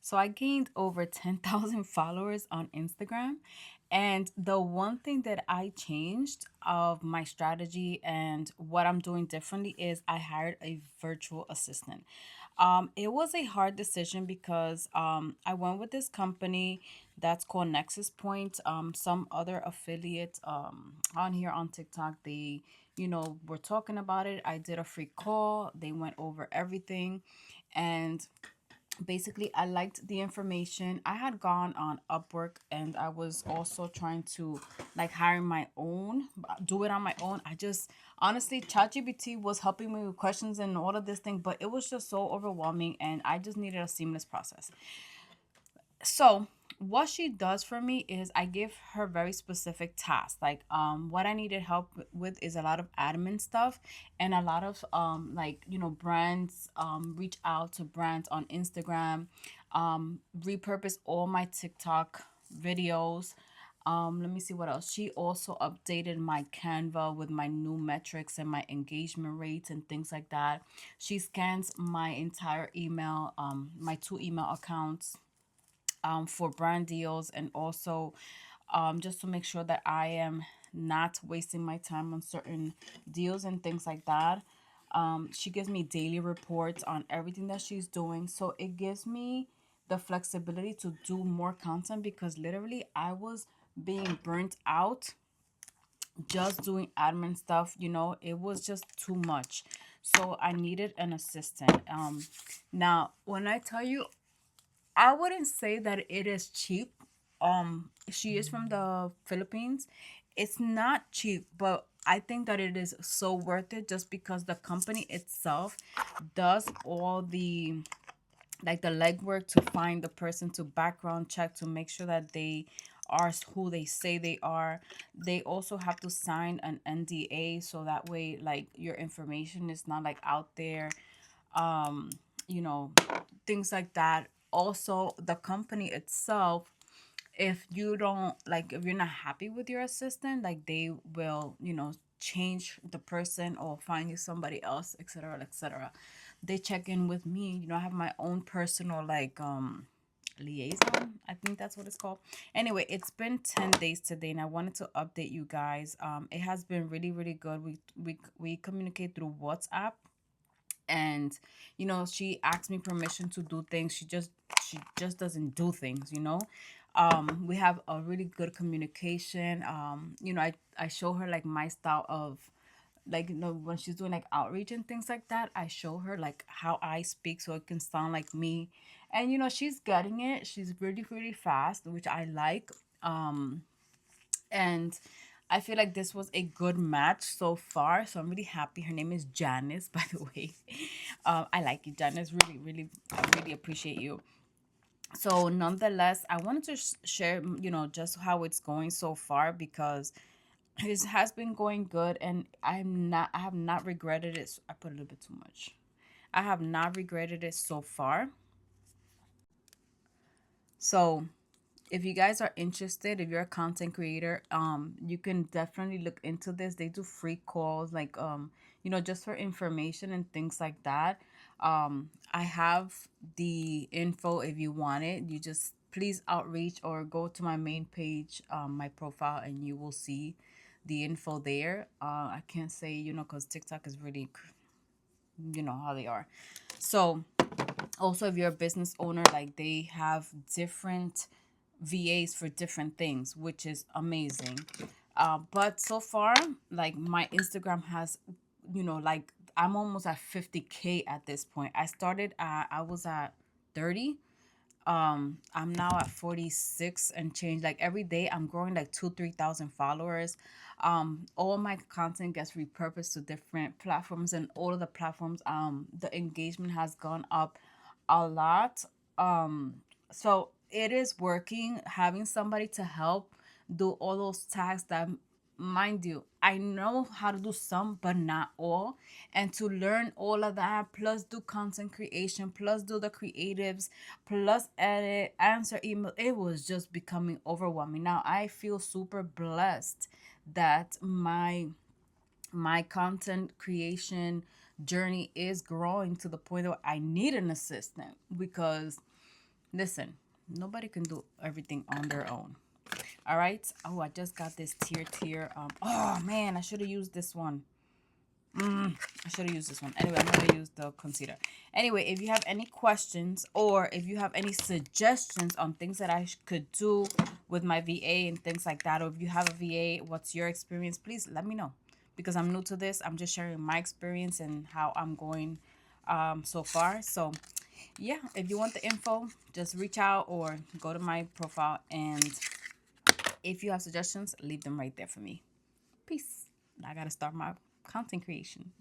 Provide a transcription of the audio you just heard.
So I gained over 10,000 followers on Instagram. And the one thing that I changed of my strategy and what I'm doing differently is I hired a virtual assistant. It was a hard decision because I went with this company that's called Nexus Point. Some other affiliates on here on TikTok, they, were talking about it. I did a free call. They went over everything. And basically I liked the information. I had gone on Upwork and I was also trying to like hire my own, do it on my own. I just honestly ChatGPT was helping me with questions and all of this thing, but it was just so overwhelming and I just needed a seamless process. So what she does for me is I give her very specific tasks. Like what I needed help with is a lot of admin stuff and a lot of like brands reach out to brands on Instagram, repurpose all my TikTok videos. Let me see what else. She also updated my Canva with my new metrics and my engagement rates and things like that. She scans my entire email, my two email accounts for brand deals and also just to make sure that I am not wasting my time on certain deals and things like that. She gives me daily reports on everything that she's doing. So it gives me the flexibility to do more content because literally I was being burnt out just doing admin stuff. It was just too much. So I needed an assistant. Now, when I tell you I wouldn't say that it is cheap. She is from the Philippines. It's not cheap, but I think that it is so worth it just because the company itself does all the like the legwork to find the person, to background check, to make sure that they are who they say they are. They also have to sign an NDA so that way like your information is not like out there, um you know things like that. Also the company itself, if you don't like, if you're not happy with your assistant, like they will change the person or find you somebody else, etc., etc. They check in with me. I have my own personal like liaison, I think that's what it's called. Anyway, it's been 10 days today and I wanted to update you guys. It has been really really good. We communicate through WhatsApp, and she asked me permission to do things. She just doesn't do things. We have a really good communication. I show her like my style of, like, when she's doing like outreach and things like that, I show her like how I speak so it can sound like me. And she's getting it. She's really really fast, which I like. And I feel like this was a good match so far. So I'm really happy. Her name is Janice, by the way. I like you, Janice. Really, really, I really appreciate you. So nonetheless, I wanted to share, just how it's going so far because it has been going good, and I have not regretted it. I put a little bit too much. I have not regretted it so far. So if you guys are interested, if you're a content creator, you can definitely look into this. They do free calls, like just for information and things like that. I have the info if you want it. You just please outreach or go to my main page, my profile, and you will see the info there. I can't say, because TikTok is really, how they are. So also, if you're a business owner, like they have different VAs for different things, which is amazing. But so far, like my Instagram has, like I'm almost at 50K at this point. I was at 30. I'm now at 46 and change. Like every day I'm growing like 3,000 followers. All my content gets repurposed to different platforms, and all of the platforms, the engagement has gone up a lot. So it is working, having somebody to help do all those tasks that, mind you, I know how to do some but not all. And to learn all of that, plus do content creation, plus do the creatives, plus edit, answer email, it was just becoming overwhelming. Now I feel super blessed that my content creation journey is growing to the point where I need an assistant, because Listen, nobody can do everything on their own. All right. Oh, I just got this tier. Oh man, I should have used this one. I should have used this one. Anyway, I'm gonna use the concealer. Anyway, if you have any questions or if you have any suggestions on things that I could do with my VA and things like that, or if you have a VA, what's your experience? Please let me know, because I'm new to this. I'm just sharing my experience and how I'm going so far. So yeah, if you want the info, just reach out or go to my profile, and if you have suggestions, leave them right there for me. Peace. I gotta start my content creation.